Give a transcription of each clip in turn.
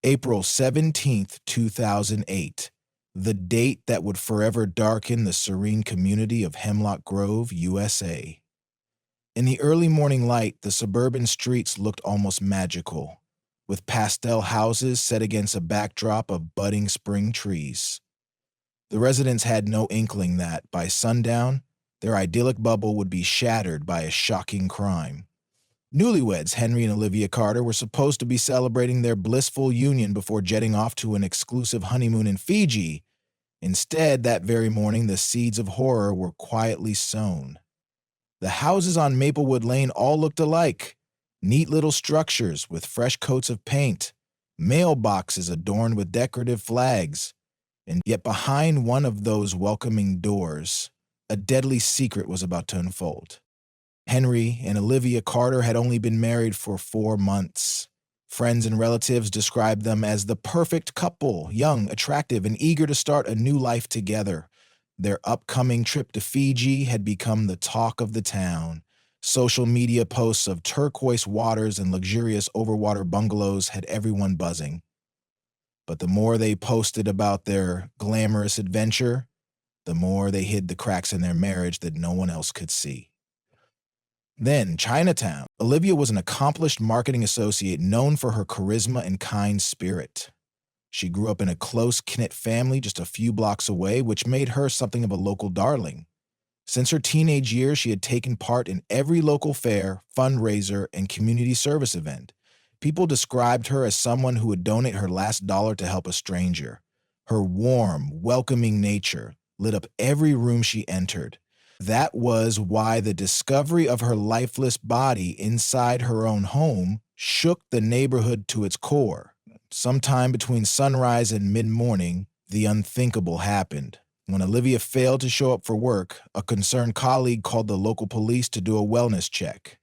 April 17th, 2008, the date that would forever darken the serene community of Hemlock Grove, USA. In the early morning light, the suburban streets looked almost magical, with pastel houses set against a backdrop of budding spring trees. The residents had no inkling that, by sundown, their idyllic bubble would be shattered by a shocking crime. Newlyweds Henry and Olivia Carter were supposed to be celebrating their blissful union before jetting off to an exclusive honeymoon in Fiji. Instead, that very morning, the seeds of horror were quietly sown. The houses on Maplewood Lane all looked alike, neat little structures with fresh coats of paint, mailboxes adorned with decorative flags, and yet behind one of those welcoming doors, a deadly secret was about to unfold. Henry and Olivia Carter had only been married for 4 months. Friends and relatives described them as the perfect couple, young, attractive, and eager to start a new life together. Their upcoming trip to Fiji had become the talk of the town. Social media posts of turquoise waters and luxurious overwater bungalows had everyone buzzing. But the more they posted about their glamorous adventure, the more they hid the cracks in their marriage that no one else could see. Then, Chinatown. Olivia was an accomplished marketing associate known for her charisma and kind spirit. She grew up in a close-knit family just a few blocks away, which made her something of a local darling. Since her teenage years, she had taken part in every local fair, fundraiser, and community service event. People described her as someone who would donate her last dollar to help a stranger. Her warm, welcoming nature lit up every room she entered. That was why the discovery of her lifeless body inside her own home shook the neighborhood to its core. Sometime between sunrise and mid-morning, the unthinkable happened. When Olivia failed to show up for work, a concerned colleague called the local police to do a wellness check.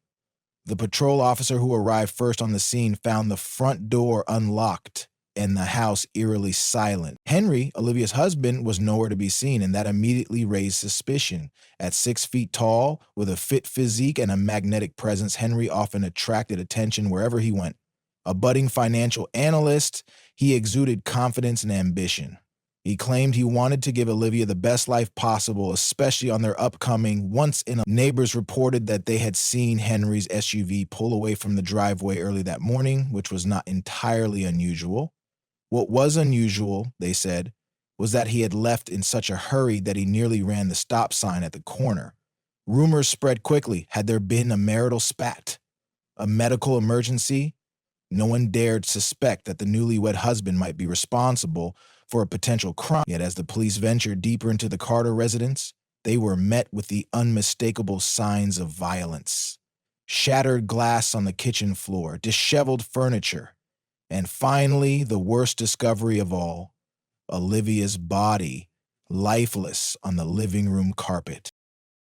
The patrol officer who arrived first on the scene found the front door unlocked and the house eerily silent. Henry, Olivia's husband, was nowhere to be seen, and that immediately raised suspicion. At 6 feet tall, with a fit physique and a magnetic presence, Henry often attracted attention wherever he went. A budding financial analyst, he exuded confidence and ambition. He claimed he wanted to give Olivia the best life possible, especially on their upcoming once-in-a. Neighbors reported that they had seen Henry's SUV pull away from the driveway early that morning, which was not entirely unusual. What was unusual, they said, was that he had left in such a hurry that he nearly ran the stop sign at the corner. Rumors spread quickly. Had there been a marital spat? A medical emergency? No one dared suspect that the newlywed husband might be responsible for a potential crime. Yet as the police ventured deeper into the Carter residence, they were met with the unmistakable signs of violence. Shattered glass on the kitchen floor, disheveled furniture, and finally, the worst discovery of all, Olivia's body, lifeless on the living room carpet.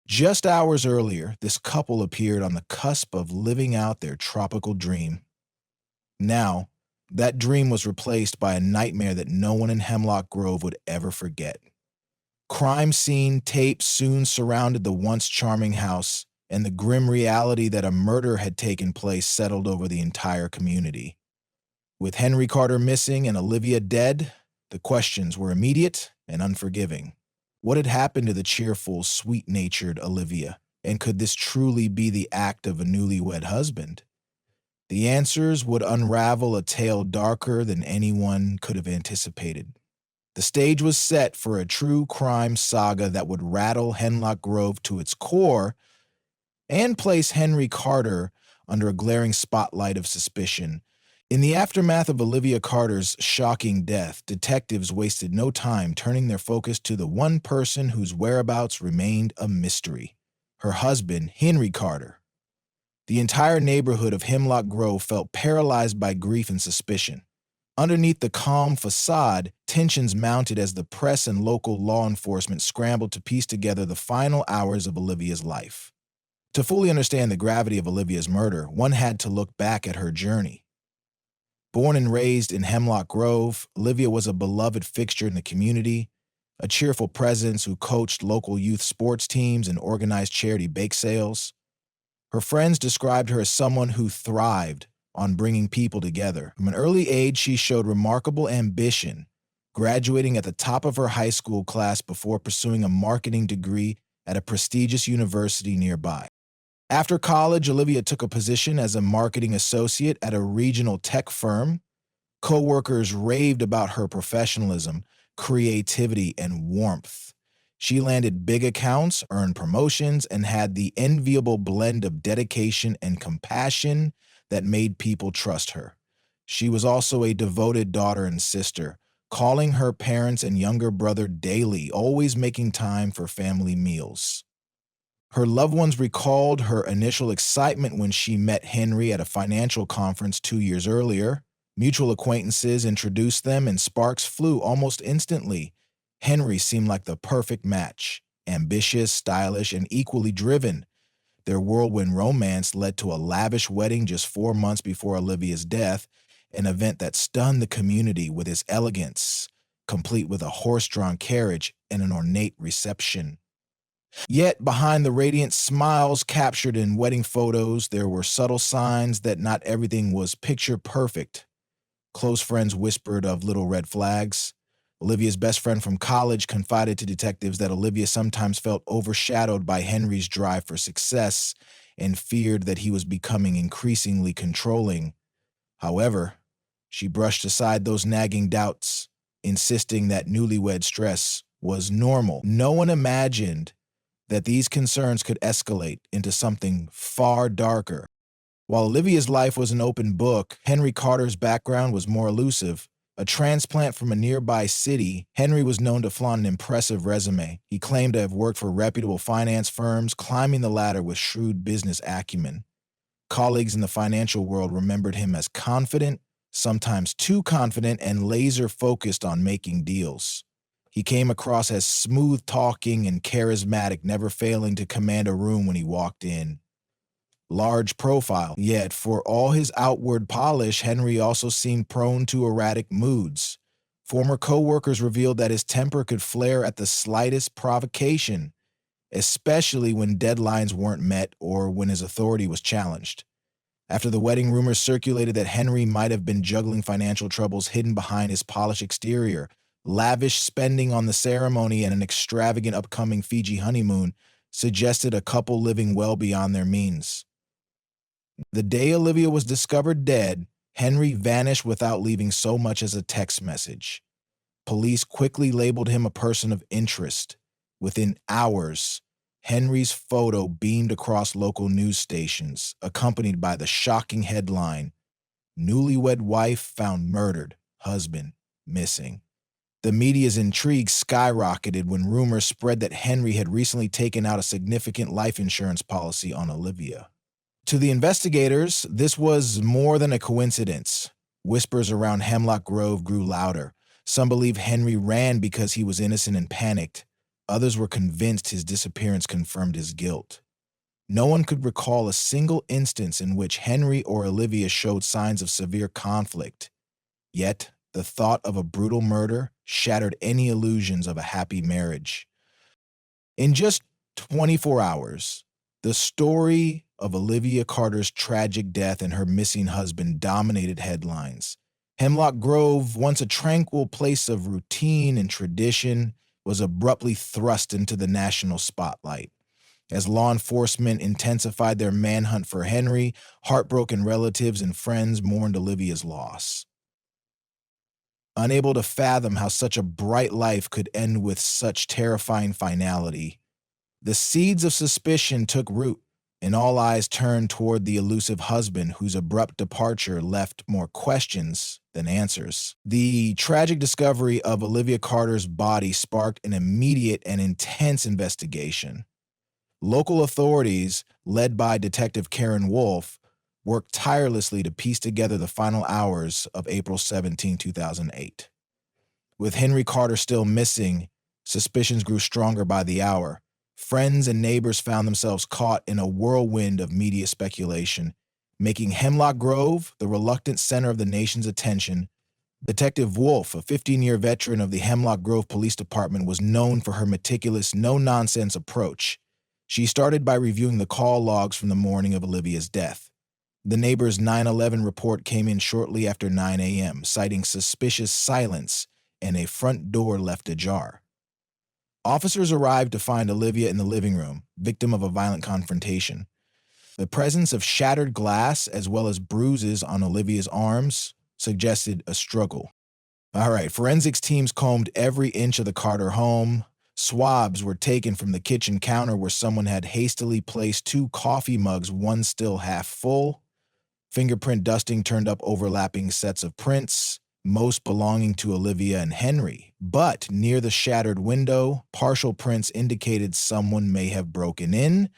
Just hours earlier, this couple appeared on the cusp of living out their tropical dream. Now, that dream was replaced by a nightmare that no one in Hemlock Grove would ever forget. Crime scene tapes soon surrounded the once charming house, and the grim reality that a murder had taken place settled over the entire community. With Henry Carter missing and Olivia dead, the questions were immediate and unforgiving. What had happened to the cheerful, sweet-natured Olivia? And could this truly be the act of a newlywed husband? The answers would unravel a tale darker than anyone could have anticipated. The stage was set for a true crime saga that would rattle Hemlock Grove to its core and place Henry Carter under a glaring spotlight of suspicion. In the aftermath of Olivia Carter's shocking death, detectives wasted no time turning their focus to the one person whose whereabouts remained a mystery: her husband, Henry Carter. The entire neighborhood of Hemlock Grove felt paralyzed by grief and suspicion. Underneath the calm facade, tensions mounted as the press and local law enforcement scrambled to piece together the final hours of Olivia's life. To fully understand the gravity of Olivia's murder, one had to look back at her journey. Born and raised in Hemlock Grove, Olivia was a beloved fixture in the community, a cheerful presence who coached local youth sports teams and organized charity bake sales. Her friends described her as someone who thrived on bringing people together. From an early age, she showed remarkable ambition, graduating at the top of her high school class before pursuing a marketing degree at a prestigious university nearby. After college, Olivia took a position as a marketing associate at a regional tech firm. Coworkers raved about her professionalism, creativity, and warmth. She landed big accounts, earned promotions, and had the enviable blend of dedication and compassion that made people trust her. She was also a devoted daughter and sister, calling her parents and younger brother daily, always making time for family meals. Her loved ones recalled her initial excitement when she met Henry at a financial conference 2 years earlier. Mutual acquaintances introduced them, and sparks flew almost instantly. Henry seemed like the perfect match, ambitious, stylish, and equally driven. Their whirlwind romance led to a lavish wedding just 4 months before Olivia's death, an event that stunned the community with its elegance, complete with a horse-drawn carriage and an ornate reception. Yet, behind the radiant smiles captured in wedding photos, there were subtle signs that not everything was picture perfect. Close friends whispered of little red flags. Olivia's best friend from college confided to detectives that Olivia sometimes felt overshadowed by Henry's drive for success and feared that he was becoming increasingly controlling. However, she brushed aside those nagging doubts, insisting that newlywed stress was normal. No one imagined that these concerns could escalate into something far darker. While Olivia's life was an open book, Henry Carter's background was more elusive. A transplant from a nearby city, Henry was known to flaunt an impressive resume. He claimed to have worked for reputable finance firms, climbing the ladder with shrewd business acumen. Colleagues in the financial world remembered him as confident, sometimes too confident, and laser-focused on making deals. He came across as smooth-talking and charismatic, never failing to command a room when he walked in. Large profile, yet for all his outward polish, Henry also seemed prone to erratic moods. Former co-workers revealed that his temper could flare at the slightest provocation, especially when deadlines weren't met or when his authority was challenged. After the wedding, rumors circulated that Henry might have been juggling financial troubles hidden behind his polished exterior. Lavish spending on the ceremony and an extravagant upcoming Fiji honeymoon suggested a couple living well beyond their means. The day Olivia was discovered dead, Henry vanished without leaving so much as a text message. Police quickly labeled him a person of interest. Within hours, Henry's photo beamed across local news stations, accompanied by the shocking headline, "Newlywed wife found murdered, husband missing." The media's intrigue skyrocketed when rumors spread that Henry had recently taken out a significant life insurance policy on Olivia. To the investigators, this was more than a coincidence. Whispers around Hemlock Grove grew louder. Some believed Henry ran because he was innocent and panicked. Others were convinced his disappearance confirmed his guilt. No one could recall a single instance in which Henry or Olivia showed signs of severe conflict. Yet, the thought of a brutal murder shattered any illusions of a happy marriage. In just 24 hours, the story of Olivia Carter's tragic death and her missing husband dominated headlines. Hemlock Grove, once a tranquil place of routine and tradition, was abruptly thrust into the national spotlight. As law enforcement intensified their manhunt for Henry, heartbroken relatives and friends mourned Olivia's loss. Unable to fathom how such a bright life could end with such terrifying finality, the seeds of suspicion took root, and all eyes turned toward the elusive husband whose abrupt departure left more questions than answers. The tragic discovery of Olivia Carter's body sparked an immediate and intense investigation. Local authorities, led by Detective Karen Wolf, worked tirelessly to piece together the final hours of April 17, 2008. With Henry Carter still missing, suspicions grew stronger by the hour. Friends and neighbors found themselves caught in a whirlwind of media speculation, making Hemlock Grove the reluctant center of the nation's attention. Detective Wolf, a 15-year veteran of the Hemlock Grove Police Department, was known for her meticulous, no-nonsense approach. She started by reviewing the call logs from the morning of Olivia's death. The neighbor's 9/11 report came in shortly after 9 a.m., citing suspicious silence and a front door left ajar. Officers arrived to find Olivia in the living room, victim of a violent confrontation. The presence of shattered glass as well as bruises on Olivia's arms suggested a struggle. All right, forensics teams combed every inch of the Carter home. Swabs were taken from the kitchen counter where someone had hastily placed two coffee mugs, one still half full. Fingerprint dusting turned up overlapping sets of prints, most belonging to Olivia and Henry. But near the shattered window, partial prints indicated someone may have broken in,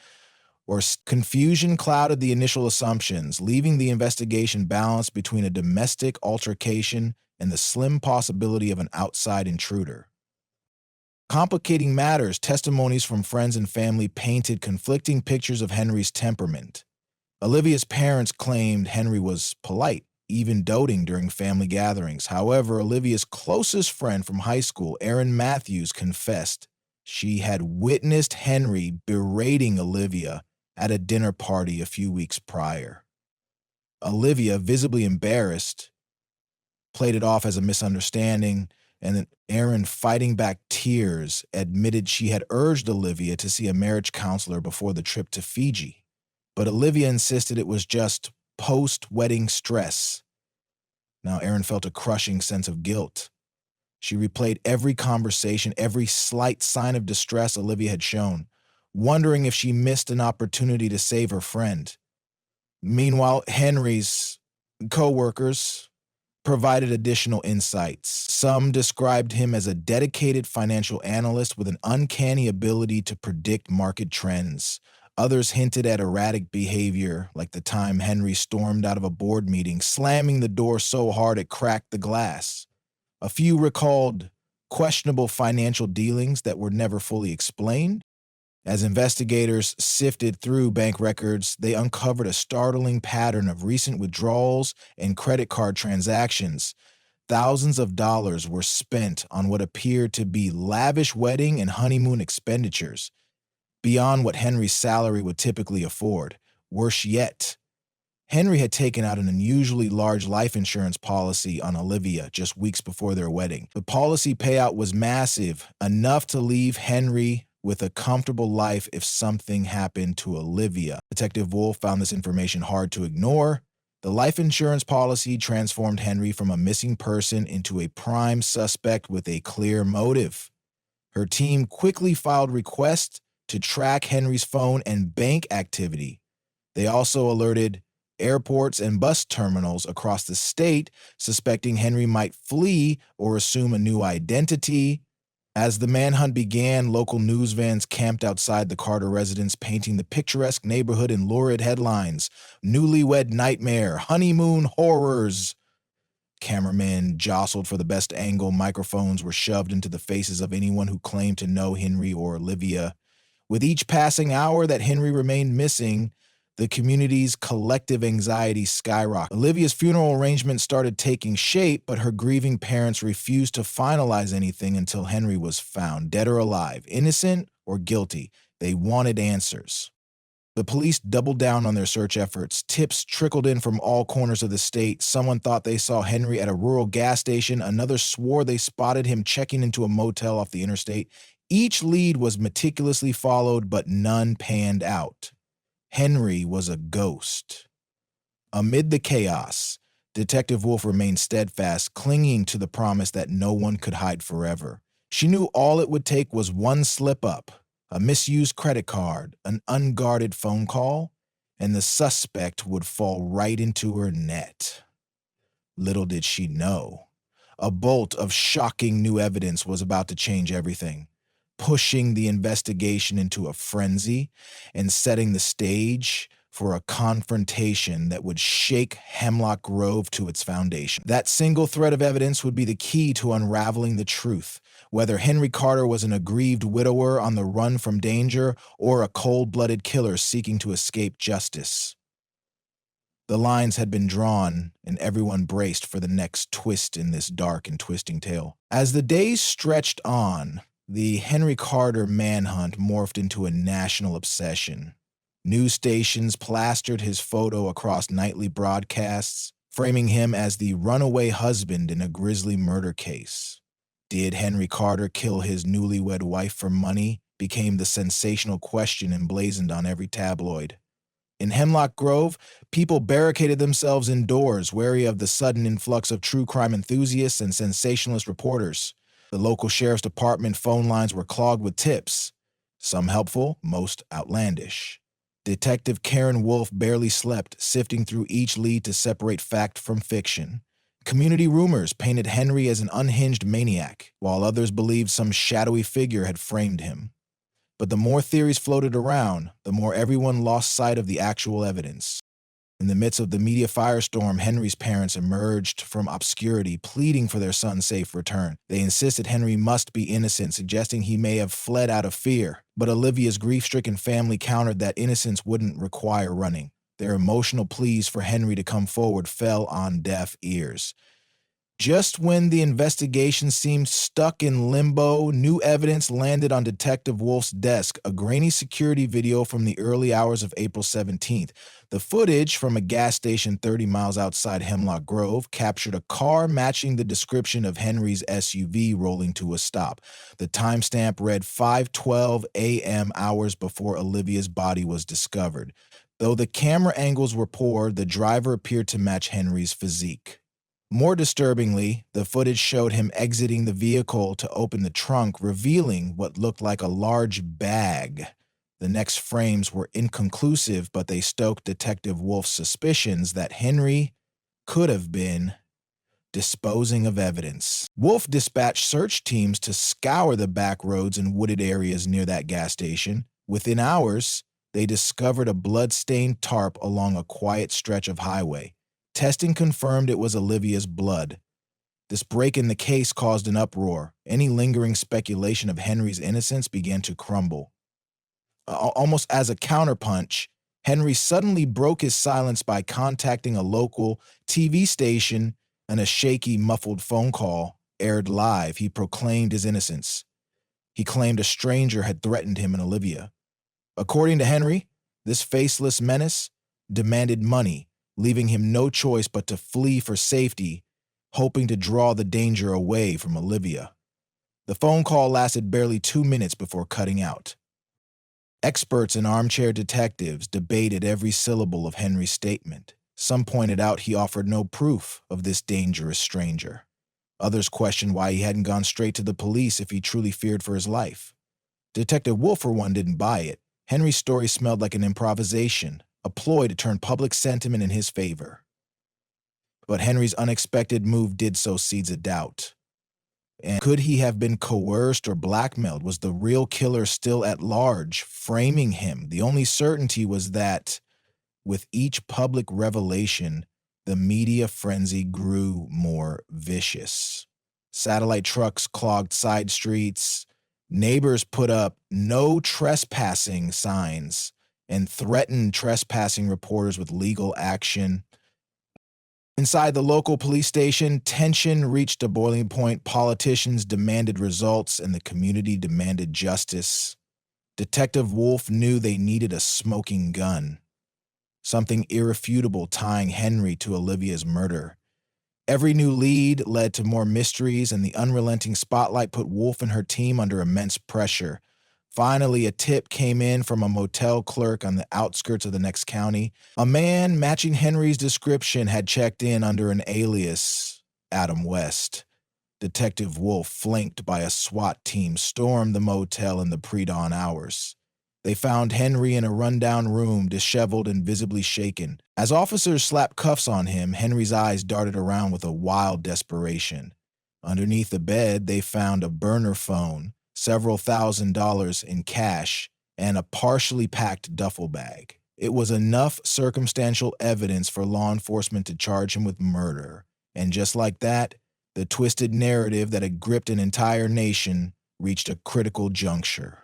or confusion clouded the initial assumptions, leaving the investigation balanced between a domestic altercation and the slim possibility of an outside intruder. Complicating matters, testimonies from friends and family painted conflicting pictures of Henry's temperament. Olivia's parents claimed Henry was polite, even doting during family gatherings. However, Olivia's closest friend from high school, Erin Matthews, confessed she had witnessed Henry berating Olivia at a dinner party a few weeks prior. Olivia, visibly embarrassed, played it off as a misunderstanding, and then Erin, fighting back tears, admitted she had urged Olivia to see a marriage counselor before the trip to Fiji. But Olivia insisted it was just post-wedding stress. Now Erin felt a crushing sense of guilt. She replayed every conversation, every slight sign of distress Olivia had shown, wondering if she missed an opportunity to save her friend. Meanwhile, Henry's co-workers provided additional insights. Some described him as a dedicated financial analyst with an uncanny ability to predict market trends. Others hinted at erratic behavior, like the time Henry stormed out of a board meeting, slamming the door so hard it cracked the glass. A few recalled questionable financial dealings that were never fully explained. As investigators sifted through bank records, they uncovered a startling pattern of recent withdrawals and credit card transactions. Thousands of dollars were spent on what appeared to be lavish wedding and honeymoon expenditures, beyond what Henry's salary would typically afford. Worse yet, Henry had taken out an unusually large life insurance policy on Olivia just weeks before their wedding. The policy payout was massive, enough to leave Henry with a comfortable life if something happened to Olivia. Detective Wolf found this information hard to ignore. The life insurance policy transformed Henry from a missing person into a prime suspect with a clear motive. Her team quickly filed requests to track Henry's phone and bank activity. They also alerted airports and bus terminals across the state, suspecting Henry might flee or assume a new identity. As the manhunt began, local news vans camped outside the Carter residence, painting the picturesque neighborhood in lurid headlines: "Newlywed nightmare," "Honeymoon horrors." Cameramen jostled for the best angle. Microphones were shoved into the faces of anyone who claimed to know Henry or Olivia. With each passing hour that Henry remained missing, the community's collective anxiety skyrocketed. Olivia's funeral arrangements started taking shape, but her grieving parents refused to finalize anything until Henry was found, dead or alive, innocent or guilty. They wanted answers. The police doubled down on their search efforts. Tips trickled in from all corners of the state. Someone thought they saw Henry at a rural gas station. Another swore they spotted him checking into a motel off the interstate. Each lead was meticulously followed, but none panned out. Henry was a ghost. Amid the chaos, Detective Wolf remained steadfast, clinging to the promise that no one could hide forever. She knew all it would take was one slip-up, a misused credit card, an unguarded phone call, and the suspect would fall right into her net. Little did she know, a bolt of shocking new evidence was about to change everything, pushing the investigation into a frenzy and setting the stage for a confrontation that would shake Hemlock Grove to its foundation. That single thread of evidence would be the key to unraveling the truth, whether Henry Carter was an aggrieved widower on the run from danger or a cold-blooded killer seeking to escape justice. The lines had been drawn, and everyone braced for the next twist in this dark and twisting tale. As the days stretched on, the Henry Carter manhunt morphed into a national obsession. News stations plastered his photo across nightly broadcasts, framing him as the runaway husband in a grisly murder case. Did Henry Carter kill his newlywed wife for money? Became the sensational question emblazoned on every tabloid. In Hemlock Grove, people barricaded themselves indoors, wary of the sudden influx of true crime enthusiasts and sensationalist reporters. The local sheriff's department phone lines were clogged with tips, some helpful, most outlandish. Detective Karen Wolf barely slept, sifting through each lead to separate fact from fiction. Community rumors painted Henry as an unhinged maniac, while others believed some shadowy figure had framed him. But the more theories floated around, the more everyone lost sight of the actual evidence. In the midst of the media firestorm, Henry's parents emerged from obscurity, pleading for their son's safe return. They insisted Henry must be innocent, suggesting he may have fled out of fear. But Olivia's grief-stricken family countered that innocence wouldn't require running. Their emotional pleas for Henry to come forward fell on deaf ears. Just when the investigation seemed stuck in limbo, new evidence landed on Detective Wolf's desk, a grainy security video from the early hours of April 17th. The footage from a gas station 30 miles outside Hemlock Grove captured a car matching the description of Henry's SUV rolling to a stop. The timestamp read 5:12 a.m. hours before Olivia's body was discovered. Though the camera angles were poor, the driver appeared to match Henry's physique. More disturbingly, the footage showed him exiting the vehicle to open the trunk, revealing what looked like a large bag. The next frames were inconclusive, but they stoked Detective Wolf's suspicions that Henry could have been disposing of evidence. Wolf dispatched search teams to scour the back roads and wooded areas near that gas station. Within hours, they discovered a blood-stained tarp along a quiet stretch of highway. Testing confirmed it was Olivia's blood. This break in the case caused an uproar. Any lingering speculation of Henry's innocence began to crumble. Almost as a counterpunch, Henry suddenly broke his silence by contacting a local TV station, and a shaky, muffled phone call aired live. He proclaimed his innocence. He claimed a stranger had threatened him and Olivia. According to Henry, this faceless menace demanded money, leaving him no choice but to flee for safety, hoping to draw the danger away from Olivia. The phone call lasted barely 2 minutes before cutting out. Experts and armchair detectives debated every syllable of Henry's statement. Some pointed out he offered no proof of this dangerous stranger. Others questioned why he hadn't gone straight to the police if he truly feared for his life. Detective Wolf, for one, didn't buy it. Henry's story smelled like an improvisation, a ploy to turn public sentiment in his favor. But Henry's unexpected move did sow seeds of doubt. And could he have been coerced or blackmailed? Was the real killer still at large, framing him? The only certainty was that, with each public revelation, the media frenzy grew more vicious. Satellite trucks clogged side streets. Neighbors put up "no trespassing" signs and threatened trespassing reporters with legal action. Inside the local police station, tension reached a boiling point. Politicians demanded results, and the community demanded justice. Detective Wolf knew they needed a smoking gun, something irrefutable tying Henry to Olivia's murder. Every new lead led to more mysteries, and the unrelenting spotlight put Wolf and her team under immense pressure. Finally, a tip came in from a motel clerk on the outskirts of the next county. A man matching Henry's description had checked in under an alias, Adam West. Detective Wolf, flanked by a SWAT team, stormed the motel in the pre-dawn hours. They found Henry in a rundown room, disheveled and visibly shaken. As officers slapped cuffs on him, Henry's eyes darted around with a wild desperation. Underneath the bed, they found a burner phone, several $1,000s in cash, and a partially packed duffel bag. It was enough circumstantial evidence for law enforcement to charge him with murder. And just like that, the twisted narrative that had gripped an entire nation reached a critical juncture.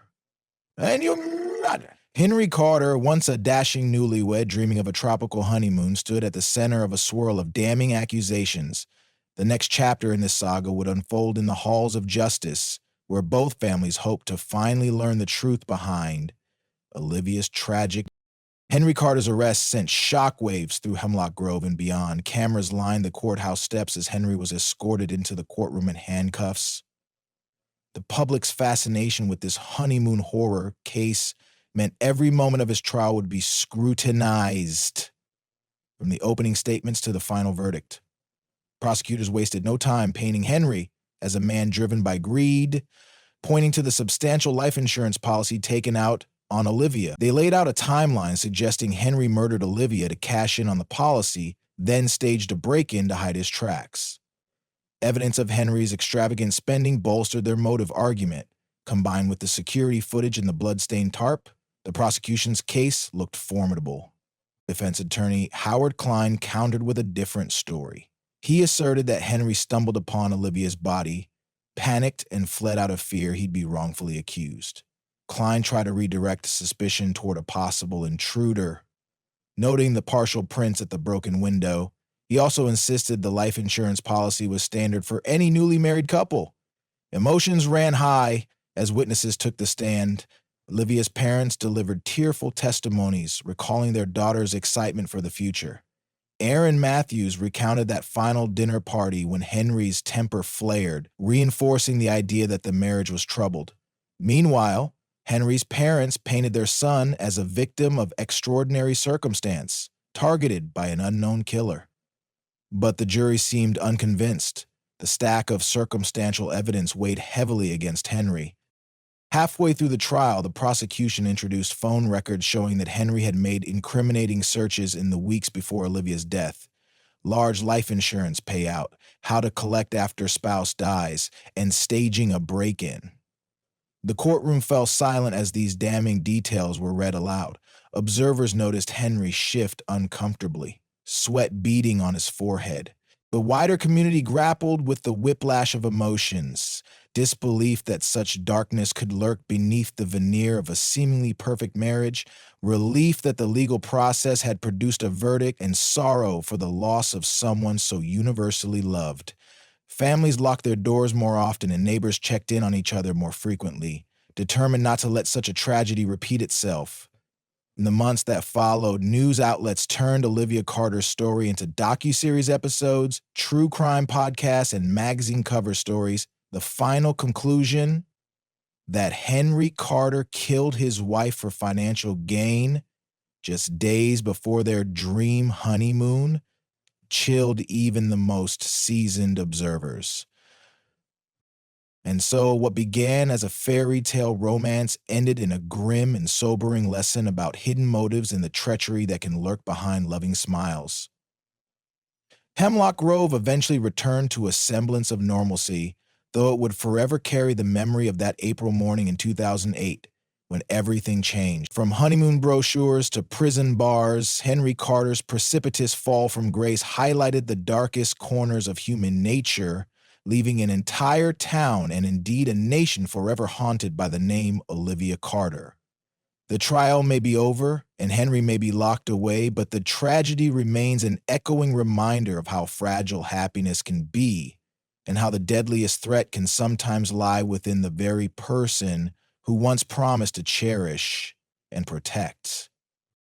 Henry Carter, once a dashing newlywed dreaming of a tropical honeymoon, stood at the center of a swirl of damning accusations. The next chapter in this saga would unfold in the halls of justice, where both families hoped to finally learn the truth behind Olivia's tragic Henry Carter's arrest sent shockwaves through Hemlock Grove and beyond. Cameras lined the courthouse steps as Henry was escorted into the courtroom in handcuffs. The public's fascination with this honeymoon horror case meant every moment of his trial would be scrutinized, from the opening statements to the final verdict. Prosecutors wasted no time painting Henry as a man driven by greed, pointing to the substantial life insurance policy taken out on Olivia. They laid out a timeline suggesting Henry murdered Olivia to cash in on the policy, then staged a break-in to hide his tracks. Evidence of Henry's extravagant spending bolstered their motive argument. Combined with the security footage and the bloodstained tarp, the prosecution's case looked formidable. Defense attorney Howard Klein countered with a different story. He asserted that Henry stumbled upon Olivia's body, panicked, and fled out of fear he'd be wrongfully accused. Klein tried to redirect suspicion toward a possible intruder. Noting the partial prints at the broken window, he also insisted the life insurance policy was standard for any newly married couple. Emotions ran high as witnesses took the stand. Olivia's parents delivered tearful testimonies, recalling their daughter's excitement for the future. Aaron Matthews recounted that final dinner party when Henry's temper flared, reinforcing the idea that the marriage was troubled. Meanwhile, Henry's parents painted their son as a victim of extraordinary circumstance, targeted by an unknown killer. But the jury seemed unconvinced. The stack of circumstantial evidence weighed heavily against Henry. Halfway through the trial, the prosecution introduced phone records showing that Henry had made incriminating searches in the weeks before Olivia's death. Large life insurance payout, how to collect after spouse dies, and staging a break-in. The courtroom fell silent as these damning details were read aloud. Observers noticed Henry shift uncomfortably, sweat beading on his forehead. The wider community grappled with the whiplash of emotions, disbelief that such darkness could lurk beneath the veneer of a seemingly perfect marriage, relief that the legal process had produced a verdict, and sorrow for the loss of someone so universally loved. Families locked their doors more often and neighbors checked in on each other more frequently, determined not to let such a tragedy repeat itself. In the months that followed, news outlets turned Olivia Carter's story into docuseries episodes, true crime podcasts, and magazine cover stories. The final conclusion, that Henry Carter killed his wife for financial gain just days before their dream honeymoon, chilled even the most seasoned observers. And so what began as a fairy tale romance ended in a grim and sobering lesson about hidden motives and the treachery that can lurk behind loving smiles. Hemlock Grove eventually returned to a semblance of normalcy, though it would forever carry the memory of that April morning in 2008, when everything changed. From honeymoon brochures to prison bars, Henry Carter's precipitous fall from grace highlighted the darkest corners of human nature, leaving an entire town and indeed a nation forever haunted by the name Olivia Carter. The trial may be over and Henry may be locked away, but the tragedy remains an echoing reminder of how fragile happiness can be and how the deadliest threat can sometimes lie within the very person who once promised to cherish and protect.